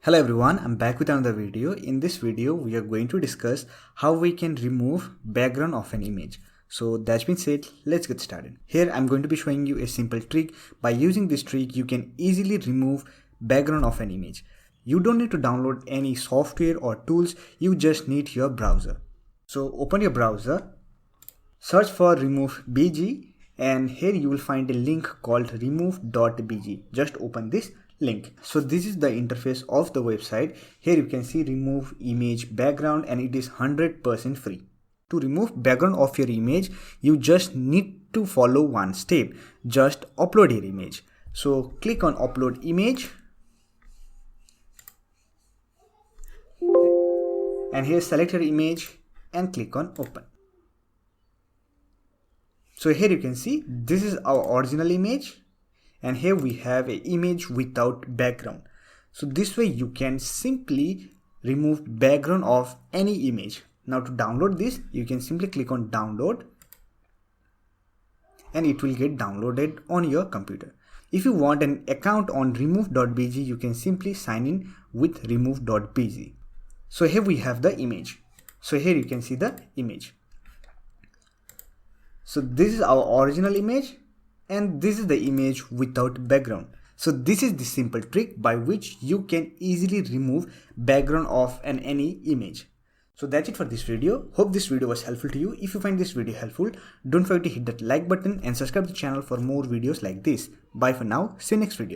Hello everyone, I'm back with another video. In this video, we are going to discuss how we can remove background of an image. So that's been said, let's get started. Here I'm going to be showing you a simple trick. By using this trick, you can easily remove background of an image. You don't need to download any software or tools, you just need your browser. So open your browser, search for remove.bg, and here you will find a link called remove.bg. Just open this link. So this is the interface of the website. Here you can see remove image background and it is 100% free. To remove background of your image, you just need to follow one step. Just upload your image. So click on upload image. And here select your image and click on open. So here you can see this is our original image. And here we have an image without background. So this way you can simply remove background of any image. Now to download this, you can simply click on download and it will get downloaded on your computer. If you want an account on remove.bg, you can simply sign in with remove.bg. So here we have the image. So here you can see the image. So this is our original image. And this is the image without background. So this is the simple trick by which you can easily remove background of any image. So that's it for this video. Hope this video was helpful to you. If you find this video helpful, don't forget to hit that like button and subscribe to the channel for more videos like this. Bye for now. See you next video.